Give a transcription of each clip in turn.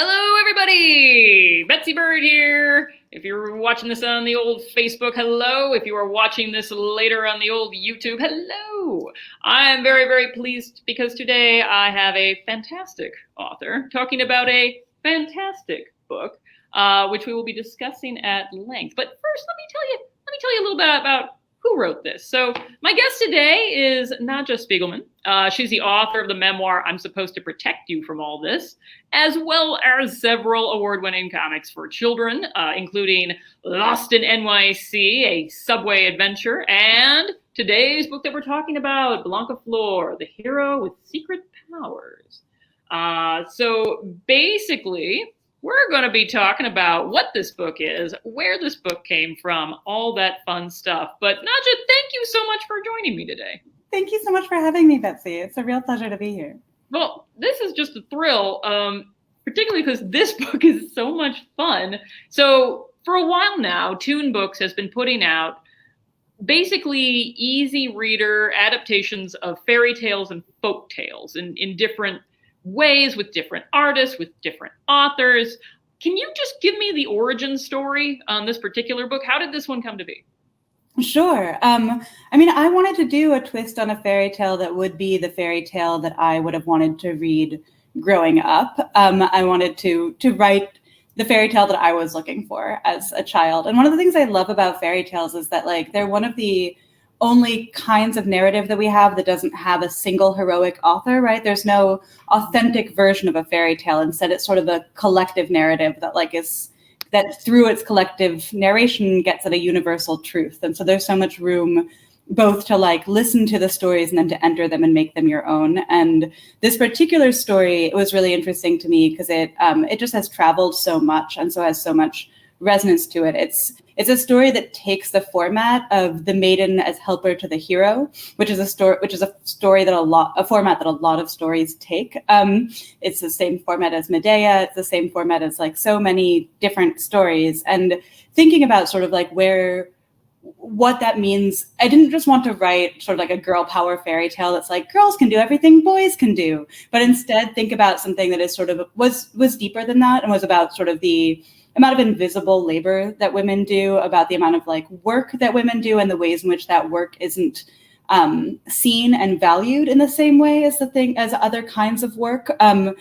Hello, everybody! Betsy Bird here. If you're watching this on the old Facebook, hello. If you are watching this later on the old YouTube, hello. I'm very, very pleased because today I have a fantastic author talking about a fantastic book, which we will be discussing at length. But first, let me tell you a little bit about who wrote this. So my guest today is Nadja Spiegelman. She's the author of the memoir, I'm Supposed to Protect You from All This, as well as several award-winning comics for children, including Lost in NYC, a subway adventure, and today's book that we're talking about, Blancaflor, the hero with secret powers. So basically, we're going to be talking about what this book is, where this book came from, all that fun stuff. But Nadja, thank you so much for joining me today. Thank you so much for having me, Betsy. It's a real pleasure to be here. Well, this is just a thrill, particularly because this book is so much fun. So for a while now, Toon Books has been putting out basically easy reader adaptations of fairy tales and folk tales in different ways, with different artists, with different authors. Can you just give me the origin story on this particular book? How did this one come to be? Sure. I wanted to do a twist on a fairy tale that would be the fairy tale that I would have wanted to read growing up. I wanted to write the fairy tale that I was looking for as a child. And one of the things I love about fairy tales is that they're one of the only kinds of narrative that we have that doesn't have a single heroic author, right? There's no authentic version of a fairy tale. Instead, it's sort of a collective narrative that through its collective narration gets at a universal truth. And so there's so much room both to listen to the stories and then to enter them and make them your own. And this particular story, it was really interesting to me because it just has traveled so much and so has so much resonance to it. It's a story that takes the format of the maiden as helper to the hero, which is a format that a lot of stories take. It's the same format as Medea. It's the same format as so many different stories. And thinking about sort of what that means, I didn't just want to write sort of a girl power fairy tale that's girls can do everything boys can do, but instead think about something that is sort of was deeper than that and was about sort of the amount of invisible labor that women do, about the amount of work that women do and the ways in which that work isn't seen and valued in the same way as other kinds of work. In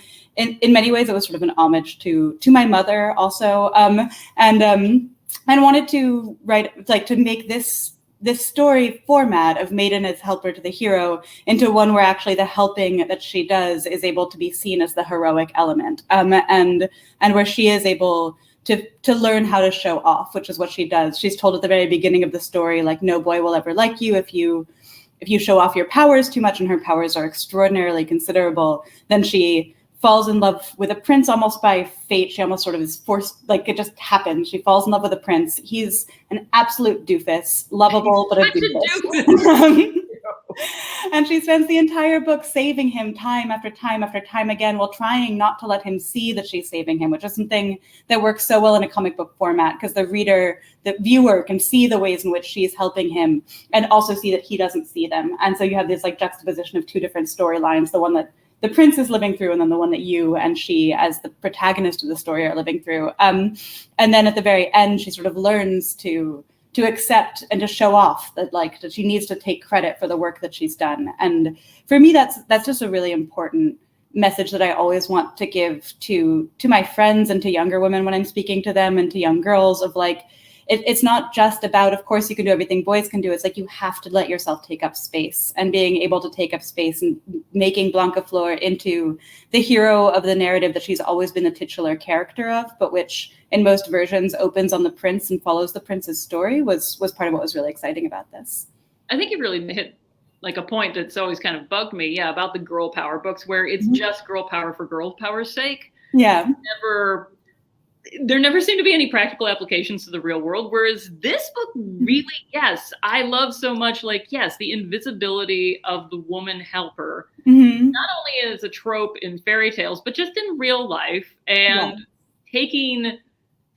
many ways, it was sort of an homage to my mother also. And wanted to write, to make this story format of maiden as helper to the hero into one where actually the helping that she does is able to be seen as the heroic element, and where she is able to learn how to show off, which is what she does. She's told at the very beginning of the story, no boy will ever like you if you show off your powers too much, and her powers are extraordinarily considerable. Then she falls in love with a prince almost by fate. She almost sort of is forced, it just happens. She falls in love with a prince. He's an absolute doofus, lovable, but a doofus. And she spends the entire book saving him time after time after time again, while trying not to let him see that she's saving him, which is something that works so well in a comic book format, because the viewer can see the ways in which she's helping him and also see that he doesn't see them. And so you have this juxtaposition of two different storylines, the one that the prince is living through and then the one that you and she as the protagonist of the story are living through. And then at the very end, she sort of learns to accept and to show off that that she needs to take credit for the work that she's done. And for me, that's just a really important message that I always want to give to my friends and to younger women when I'm speaking to them, and to young girls of it's not just about, of course you can do everything boys can do. It's you have to let yourself take up space, and being able to take up space and making Blancaflor into the hero of the narrative that she's always been the titular character of, but which in most versions opens on the prince and follows the prince's story was part of what was really exciting about this. I think you really hit a point that's always kind of bugged me, about the girl power books, where it's just girl power for girl power's sake. Yeah. There never seem to be any practical applications to the real world, whereas this book really, yes, I love so much, the invisibility of the woman helper, not only as a trope in fairy tales, but just in real life, and taking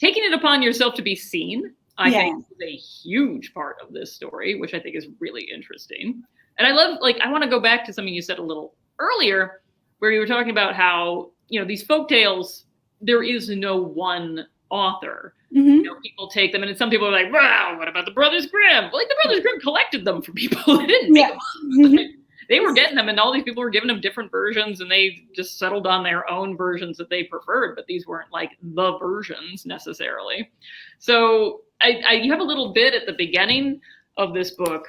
it upon yourself to be seen, I think is a huge part of this story, which I think is really interesting. And I love, I want to go back to something you said a little earlier, where you were talking about how, these folk tales there is no one author. Mm-hmm. You know, people take them, and some people are like, wow, what about the Brothers Grimm? Well, like, the Brothers Grimm collected them for people. They didn't make them up. Mm-hmm. They were getting them, and all these people were giving them different versions, and they just settled on their own versions that they preferred, but these weren't like the versions necessarily. So you have a little bit at the beginning of this book,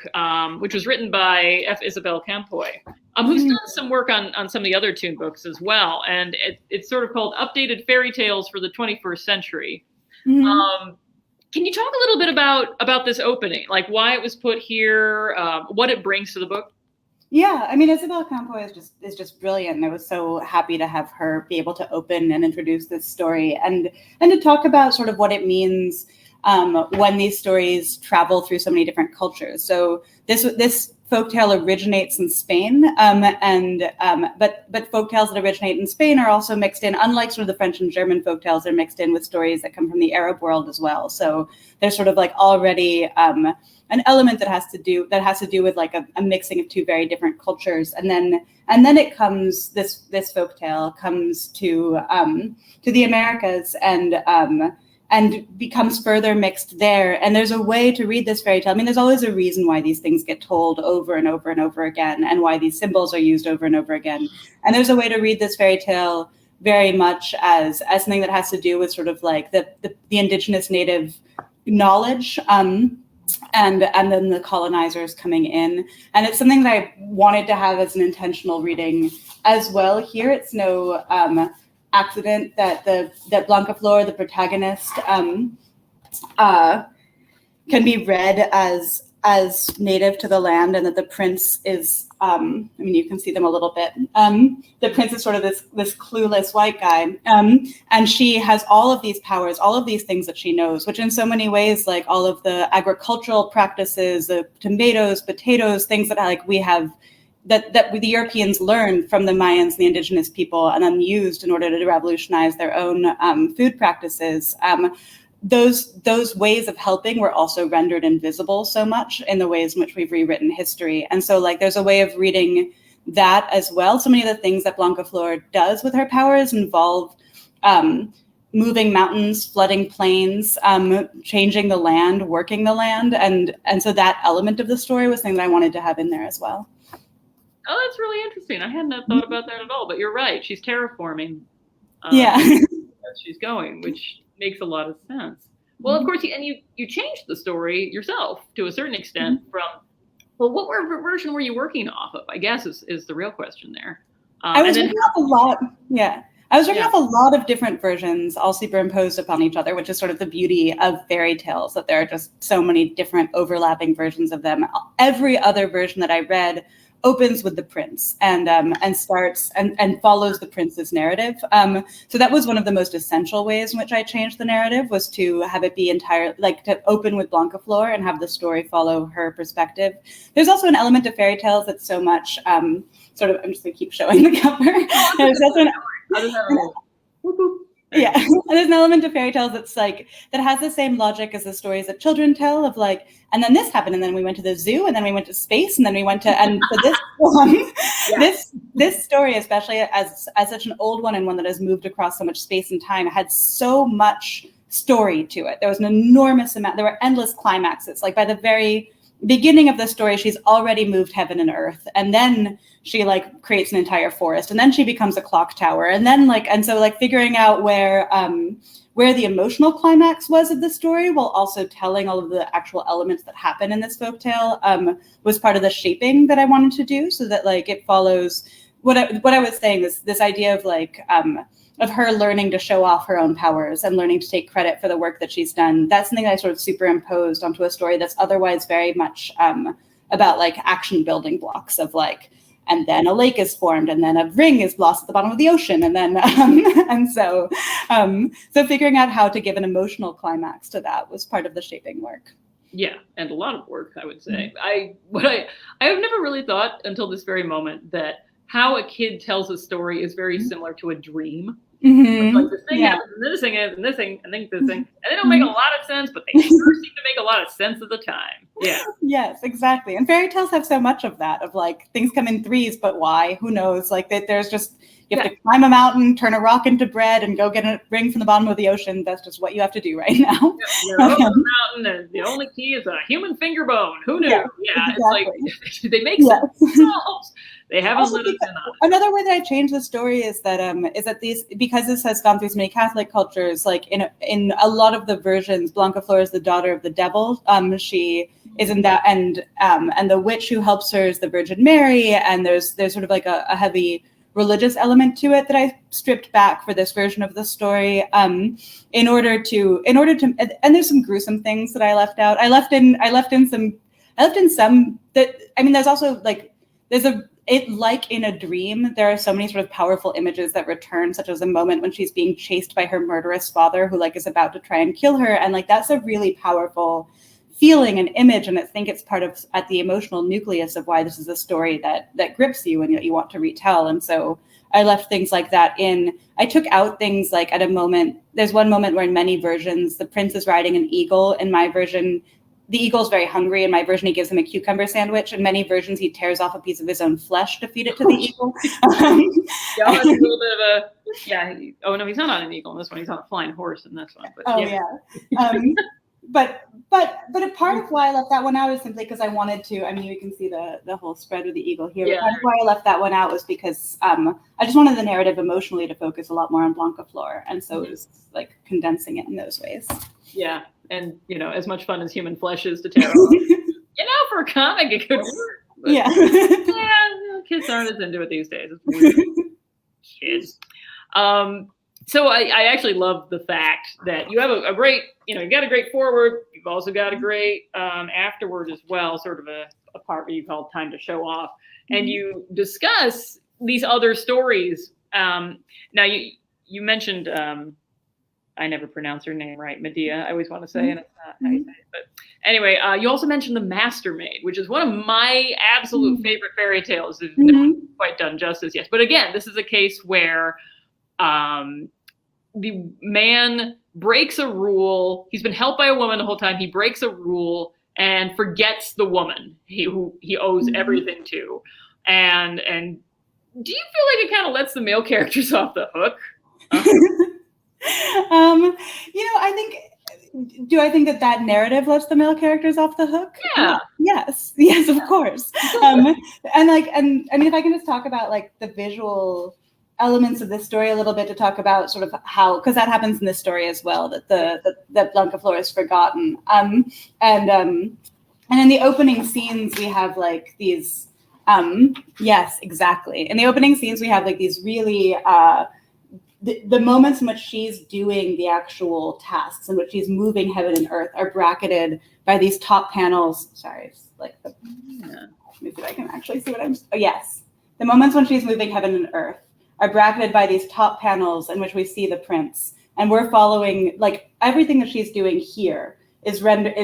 which was written by Isabel Campoy, who's done some work on some of the other Toon books as well. And it's sort of called Updated Fairy Tales for the 21st Century. Mm-hmm. Can you talk a little bit about this opening, like why it was put here, what it brings to the book? Yeah, I mean, Isabel Campoy is just brilliant, and I was so happy to have her be able to open and introduce this story and to talk about sort of what it means when these stories travel through so many different cultures. So this folktale originates in Spain, but folktales that originate in Spain are also mixed in, unlike sort of the French and German folktales, they're mixed in with stories that come from the Arab world as well. So there's sort of like already an element that has to do with like a mixing of two very different cultures, and then it comes this folktale comes to the Americas and becomes further mixed there. And there's a way to read this fairy tale. I mean, there's always a reason why these things get told over and over and over again, and why these symbols are used over and over again. And there's a way to read this fairy tale very much as something that has to do with sort of like the indigenous native knowledge, and then the colonizers coming in. And it's something that I wanted to have as an intentional reading as well. Here, it's no accident that Blancaflor, the protagonist, can be read as native to the land, and that the prince is, I mean, you can see them a little bit. The prince is sort of this clueless white guy, and she has all of these powers, all of these things that she knows, which in so many ways, like all of the agricultural practices, the tomatoes, potatoes, things that like we have, that the Europeans learned from the Mayans, the indigenous people, and then used in order to revolutionize their own food practices. Those ways of helping were also rendered invisible so much in the ways in which we've rewritten history. And so like there's a way of reading that as well. So many of the things that Blancaflor does with her powers involve moving mountains, flooding plains, changing the land, working the land. And so that element of the story was something that I wanted to have in there as well. Oh, that's really interesting. I hadn't thought about that at all, but you're right. She's terraforming. As she's going, which makes a lot of sense. Well, of course, you changed the story yourself to a certain extent from, well, what version were you working off of, I guess is the real question there. I was working off a lot. Yeah. I was working off a lot of different versions all superimposed upon each other, which is sort of the beauty of fairy tales, that there are just so many different overlapping versions of them. Every other version that I read opens with the prince and starts and follows the prince's narrative. So that was one of the most essential ways in which I changed the narrative, was to have it be entirely, like to open with Blancaflor and have the story follow her perspective. There's also an element of fairy tales that's so much sort of, I'm just gonna keep showing the cover. There's also yeah, and there's an element of fairy tales that's like, that has the same logic as the stories that children tell of like, and then this happened, and then we went to the zoo, and then we went to space, and then we went to, and for this one, this story, especially as such an old one and one that has moved across so much space and time, had so much story to it. There was an enormous amount, there were endless climaxes. Like by the very beginning of the story, she's already moved heaven and earth, and then she like creates an entire forest, and then she becomes a clock tower, and then like, and so like figuring out where the emotional climax was of the story, while also telling all of the actual elements that happen in this folktale, was part of the shaping that I wanted to do, so that like it follows what I was saying, this idea of like of her learning to show off her own powers and learning to take credit for the work that she's done. That's something I sort of superimposed onto a story that's otherwise very much about like action building blocks of like, and then a lake is formed, and then a ring is lost at the bottom of the ocean, and then so figuring out how to give an emotional climax to that was part of the shaping work. Yeah, and a lot of work, I would say. I have never really thought until this very moment that how a kid tells a story is very similar to a dream. Mm-hmm. Like this thing happens, and this thing is, and this thing, and then this thing, and they don't make a lot of sense, but they sure seem to make a lot of sense at the time. Yeah. Yes, exactly. And fairy tales have so much of that, of like things come in threes, but why? Who knows? Like that there's just, you have to climb a mountain, turn a rock into bread, and go get a ring from the bottom of the ocean. That's just what you have to do right now. You're over the mountain, and the only key is a human finger bone. Who knew? Yeah, exactly. It's like they make sense themselves. They haven't let us in on it. Another way that I changed the story is that these, because this has gone through so many Catholic cultures, like in a lot of the versions, Blancaflor is the daughter of the devil. She is in that, and the witch who helps her is the Virgin Mary, and there's sort of like a heavy religious element to it that I stripped back for this version of the story, in order to, and there's some gruesome things that I left out. I left in some that, I mean, there's also like, like in a dream, there are so many sort of powerful images that return, such as a moment when she's being chased by her murderous father, who like is about to try and kill her. And like, that's a really powerful feeling and image. And I think it's part of at the emotional nucleus of why this is a story that grips you and you want to retell. And so I left things like that in. I took out things like at a moment, there's one moment where in many versions, the prince is riding an eagle. In my version, the eagle's very hungry. In my version, he gives him a cucumber sandwich. In many versions, he tears off a piece of his own flesh to feed it to the eagle. Yeah, that's a little bit of a, yeah. Oh no, he's not on an eagle in this one. He's on a flying horse in this one. But, But a part of why I left that one out is simply because I wanted to. I mean, you can see the whole spread of the eagle here. Yeah. Part of why I left that one out was because I just wanted the narrative emotionally to focus a lot more on Blancaflor, and so it was like condensing it in those ways. Yeah, and as much fun as human flesh is to tear off, for a comic it could work. But, yeah, kids aren't as into it these days. It's weird. Kids. So I actually love the fact that you have a great, you got a great foreword. You've also got a great afterword as well, sort of a part where you call time to show off. And you discuss these other stories. Now, you mentioned, I never pronounce her name right, Medea, I always want to say, and it's not how you say it. But anyway, you also mentioned The Mastermaid, which is one of my absolute favorite fairy tales. It's not quite done justice yet. But again, this is a case where the man breaks a rule. He's been helped by a woman the whole time. He breaks a rule and forgets the woman who he owes everything to. And do you feel like it kind of lets the male characters off the hook? I think that narrative lets the male characters off the hook? Yeah. Yes, of course. And I mean, if I can just talk about like the visual elements of this story a little bit, to talk about sort of how, because that happens in this story as well, that that Blancaflor is forgotten. And in the opening scenes we have like these yes, exactly. In the opening scenes we have like these really the moments in which she's doing the actual tasks, in which she's moving heaven and earth, are bracketed by these top panels. Sorry, it's like let me see if I can actually see what I'm. Oh yes, the moments when she's moving heaven and earth are bracketed by these top panels in which we see the prince, and we're following like everything that she's doing here is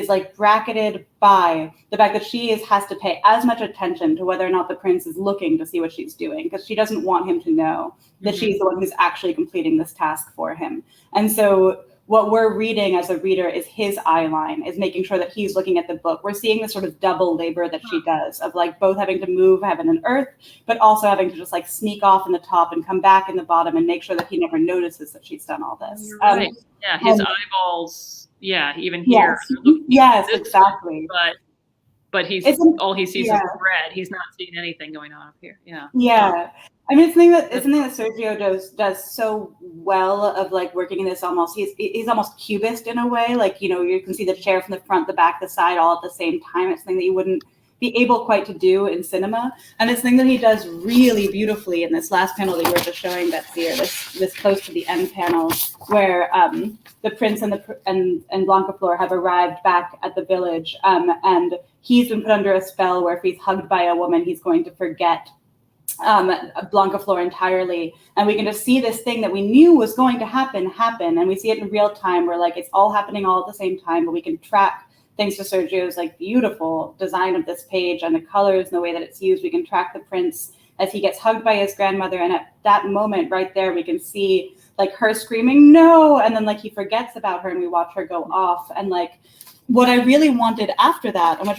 like bracketed by the fact that she has to pay as much attention to whether or not the prince is looking to see what she's doing, because she doesn't want him to know that she's the one who's actually completing this task for him. And so what we're reading as a reader is his eye line, is making sure that he's looking at the book. We're seeing the sort of double labor that she does of like both having to move heaven and earth, but also having to just like sneak off in the top and come back in the bottom and make sure that he never notices that she's done all this. Right. Yeah, his eyeballs, even here. Yes, exactly. But all he sees is the bread. He's not seeing anything going on up here. Yeah. Yeah. I mean, it's something that Sergio does so well, of like working in this almost, he's almost cubist in a way. Like, you can see the chair from the front, the back, the side, all at the same time. It's something that you wouldn't be able quite to do in cinema. And it's something that he does really beautifully in this last panel that you were just showing, Betsy, or this close to the end panel, where the prince and Blancaflor have arrived back at the village, and he's been put under a spell where if he's hugged by a woman, he's going to forget Blancaflor entirely. And we can just see this thing that we knew was going to happen, and we see it in real time, where like it's all happening all at the same time, but we can track, thanks to Sergio's like beautiful design of this page and the colors and the way that it's used, we can track the prince as he gets hugged by his grandmother. And at that moment right there, we can see like her screaming no, and then like he forgets about her and we watch her go off. And like what I really wanted after that, and what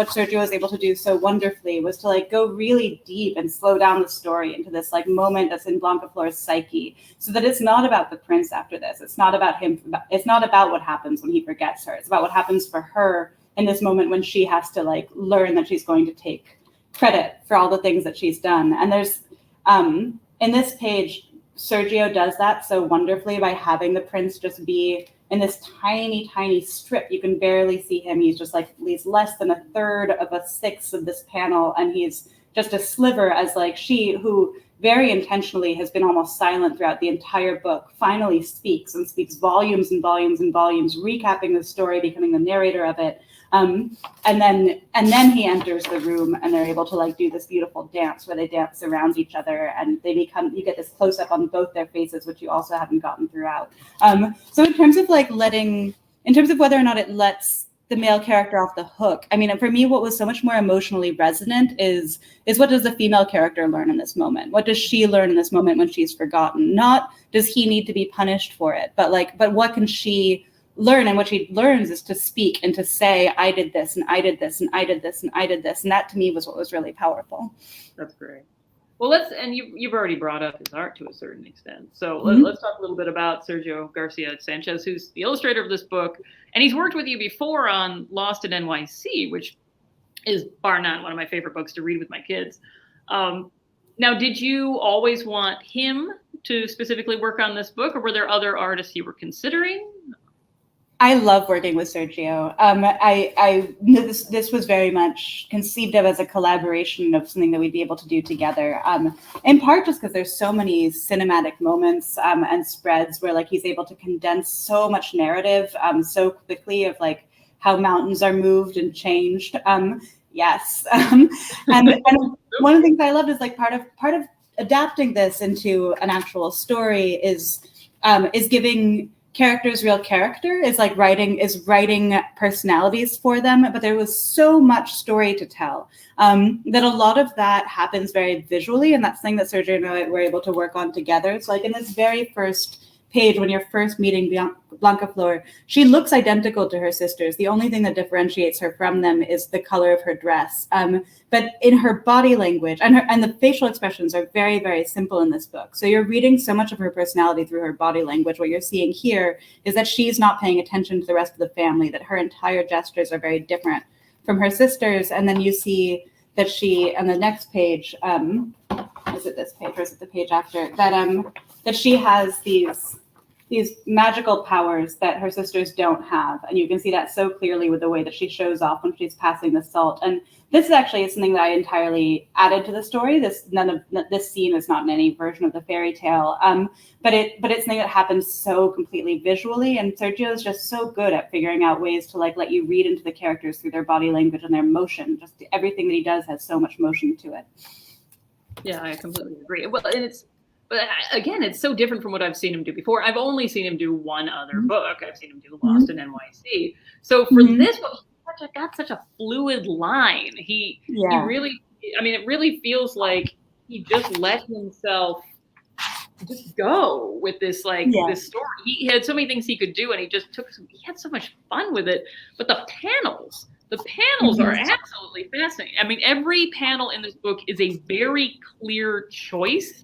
Sergio was able to do so wonderfully, was to like go really deep and slow down the story into this like moment that's in Blancaflor's psyche, so that it's not about the prince after this. It's not about him. It's not about what happens when he forgets her. It's about what happens for her in this moment when she has to like learn that she's going to take credit for all the things that she's done. And there's in this page, Sergio does that so wonderfully by having the prince just be in this tiny, tiny strip. You can barely see him. He's just like, he's less than 1/3 of a 1/6 of this panel. And he's just a sliver as like she, who very intentionally has been almost silent throughout the entire book, finally speaks and speaks volumes and volumes and volumes, recapping the story, becoming the narrator of it. And then he enters the room and they're able to like do this beautiful dance where they dance around each other and they become, you get this close up on both their faces, which you also haven't gotten throughout. So in terms of like in terms of whether or not it lets the male character off the hook, I mean, for me, what was so much more emotionally resonant is what does the female character learn in this moment? What does she learn in this moment when she's forgotten? Not does he need to be punished for it, but what can she learn? And what she learns is to speak and to say, I did this and I did this and I did this and I did this. And that to me was what was really powerful. That's great. Well, you've already brought up his art to a certain extent. So let's talk a little bit about Sergio García Sánchez, who's the illustrator of this book. And he's worked with you before on Lost in NYC, which is bar none one of my favorite books to read with my kids. Now, did you always want him to specifically work on this book, or were there other artists you were considering? I love working with Sergio. This was very much conceived of as a collaboration of something that we'd be able to do together. In part just because there's so many cinematic moments and spreads where like he's able to condense so much narrative so quickly of like how mountains are moved and changed. Yes, and one of the things I loved is like part of adapting this into an actual story is giving characters real character, is like writing personalities for them. But there was so much story to tell that a lot of that happens very visually, and that's something that Sergio and I were able to work on together. So like in this very first page, when you're first meeting Blancaflor, she looks identical to her sisters. The only thing that differentiates her from them is the color of her dress. But in her body language and the facial expressions are very, very simple in this book. So you're reading so much of her personality through her body language. What you're seeing here is that she's not paying attention to the rest of the family, that her entire gestures are very different from her sisters. And then you see that she, on the next page, is it this page or is it the page after, that she has these magical powers that her sisters don't have. And you can see that so clearly with the way that she shows off when she's passing the salt. And this is actually something that I entirely added to the story. This scene is not in any version of the fairy tale, but it's something that happens so completely visually. And Sergio is just so good at figuring out ways to like let you read into the characters through their body language and their motion. Just everything that he does has so much motion to it. Yeah, I completely agree. Well, and but again, it's so different from what I've seen him do before. I've only seen him do one other book. I've seen him do Lost in NYC. So for this book, he got such a fluid line. He really, I mean, it really feels like he just let himself just go with this, this story. He had so many things he could do, and he had so much fun with it. But the panels are absolutely fascinating. I mean, every panel in this book is a very clear choice.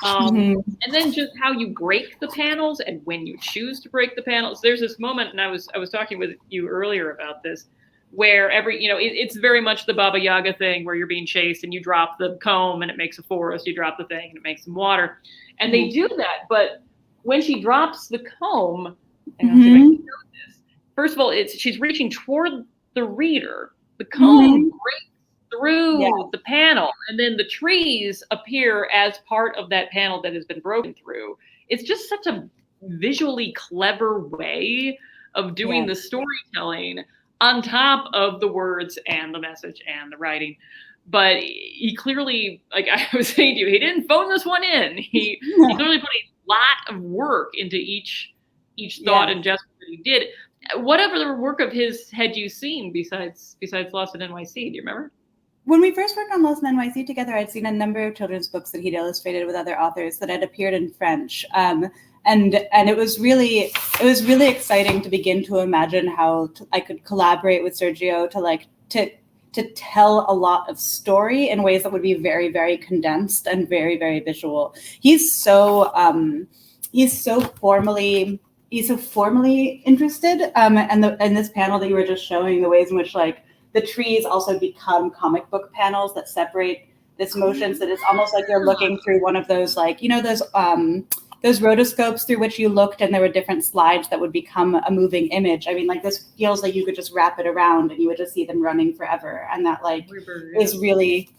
And then just how you break the panels and when you choose to break the panels. There's this moment, and I was talking with you earlier about this, where it's very much the Baba Yaga thing where you're being chased and you drop the comb and it makes a forest, you drop the thing and it makes some water. And they do that, but when she drops the comb, and I'll see if I can show this. First of all, she's reaching toward the reader. The comb breaks through the panel, and then the trees appear as part of that panel that has been broken through. It's just such a visually clever way of doing the storytelling on top of the words and the message and the writing. But he clearly, like I was saying to you, he didn't phone this one in. He clearly put a lot of work into each thought and gesture that he did. What other work of his had you seen besides Lost in NYC? Do you remember? when we first worked on Lost in NYC together, I'd seen a number of children's books that he'd illustrated with other authors that had appeared in French. And it was really exciting to begin to imagine how I could collaborate with Sergio to tell a lot of story in ways that would be very, very condensed and very, very visual. He's so formally interested. And this panel that you were just showing, the ways in which like the trees also become comic book panels that separate this motion, so that it's almost like you're looking through one of those, like, you know, those rotoscopes through which you looked and there were different slides that would become a moving image. I mean, like, this feels like you could just wrap it around and you would just see them running forever. And that like is really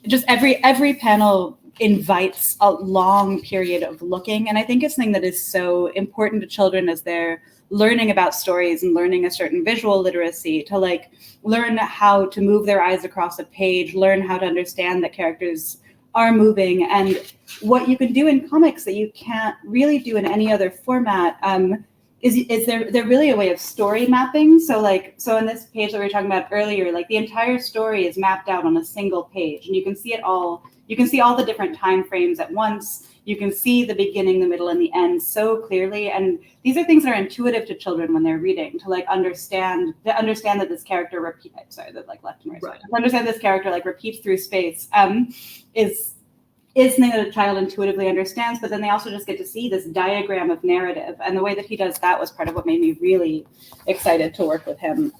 just every panel invites a long period of looking. And I think it's something that is so important to children as they're learning about stories and learning a certain visual literacy, to like learn how to move their eyes across a page, learn how to understand that characters are moving, and what you can do in comics that you can't really do in any other format is they're really a way of story mapping. So in this page that we were talking about earlier, like the entire story is mapped out on a single page, and you can see it all. You can see all the different time frames at once. You can see the beginning, the middle, and the end so clearly. And these are things that are intuitive to children when they're reading, to like understand that this character understand this character like repeats through space is something that a child intuitively understands. But then they also just get to see this diagram of narrative. And the way that he does that was part of what made me really excited to work with him.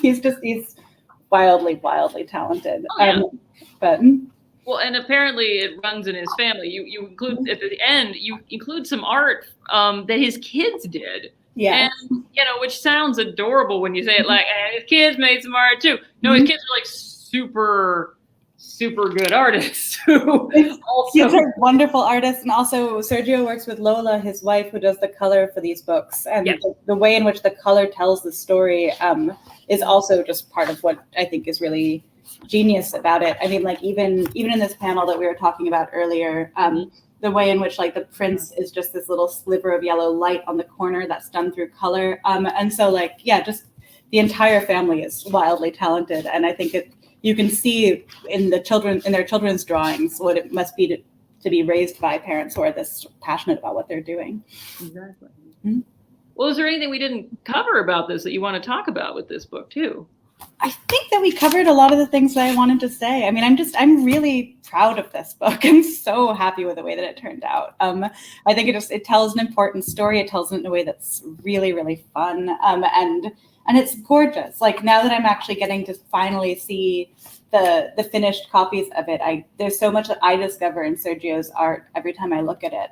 He's wildly talented. Well, and apparently it runs in his family. You include at the end, you include some art that his kids did. Yeah. And which sounds adorable when you say it, like, and his kids made some art too. No, his kids are like super good artists who Kids are wonderful artists. And also Sergio works with Lola, his wife, who does the color for these books. And the way in which the color tells the story is also just part of what I think is really genius about it. I mean, like, even in this panel that we were talking about earlier, the way in which like the prince is just this little sliver of yellow light on the corner that's done through color. And so like, just the entire family is wildly talented. And I think you can see in their children's drawings what it must be to be raised by parents who are this passionate about what they're doing. Exactly. Mm-hmm. Well, is there anything we didn't cover about this that you want to talk about with this book too? I think that we covered a lot of the things that I wanted to say. I mean, I'm really proud of this book. I'm so happy with the way that it turned out. I think it tells an important story. It tells it in a way that's really, really fun. And it's gorgeous. Like, now that I'm actually getting to finally see the finished copies of it, there's so much that I discover in Sergio's art every time I look at it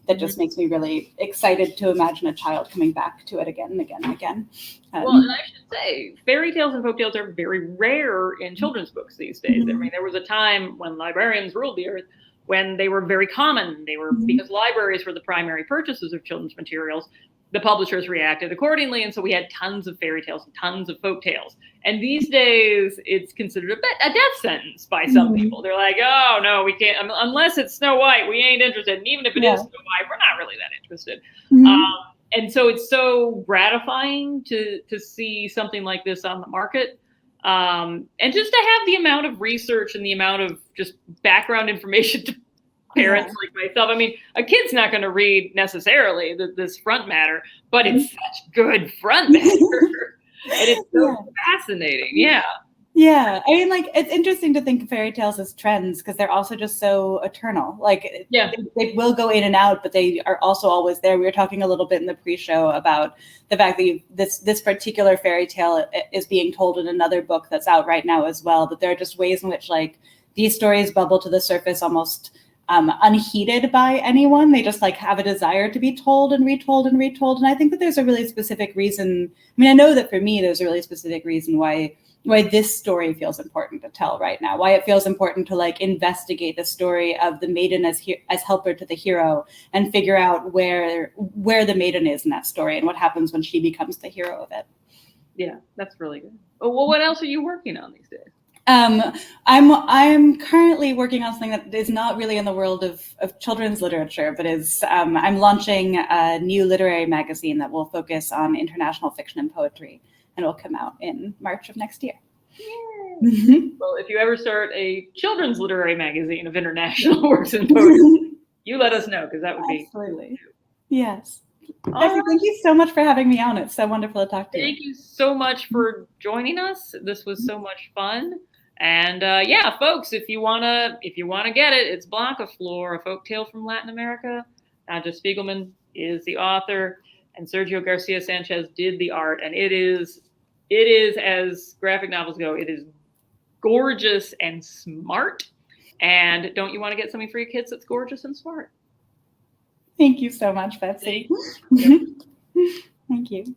that just makes me really excited to imagine a child coming back to it again and again and again. Well, and I should say, fairy tales and folktales are very rare in children's books these days. I mean, there was a time when librarians ruled the earth when they were very common. They were because libraries were the primary purchasers of children's materials. The publishers reacted accordingly, and so we had tons of fairy tales and tons of folk tales. And these days, it's considered a death sentence by some people. They're like, oh, no, we can't, unless it's Snow White, we ain't interested. And even if it is Snow White, we're not really that interested. And so it's so gratifying to see something like this on the market. And just to have the amount of research and the amount of just background information to parents like myself. I mean, a kid's not going to read necessarily this front matter, but it's such good front matter. And it's so fascinating. Yeah. Yeah. I mean, like, it's interesting to think of fairy tales as trends because they're also just so eternal. Like, they will go in and out, but they are also always there. We were talking a little bit in the pre-show about the fact that this particular fairy tale is being told in another book that's out right now as well. But there are just ways in which, like, these stories bubble to the surface almost unheeded by anyone. They just like have a desire to be told and retold and retold. And I think that there's a really specific reason. I mean, I know that for me, there's a really specific reason why this story feels important to tell right now, why it feels important to like investigate the story of the maiden as helper to the hero and figure out where the maiden is in that story and what happens when she becomes the hero of it. Yeah, that's really good. Well, what else are you working on these days? I'm currently working on something that is not really in the world of children's literature, but is I'm launching a new literary magazine that will focus on international fiction and poetry, and it will come out in March of next year. Well, if you ever start a children's literary magazine of international works and poetry, you let us know, because that would be absolutely. Yes. All Betsy, right. thank you so much for having me on. It's so wonderful to talk to you. Thank you so much for joining us. This was so much fun. And yeah, folks, if you wanna get it, it's Blancaflor, a folktale from Latin America. Nadja Spiegelman is the author, and Sergio García Sánchez did the art. And it is, as graphic novels go, it is gorgeous and smart. And don't you want to get something for your kids that's gorgeous and smart? Thank you so much, Betsy. Thank you. Thank you.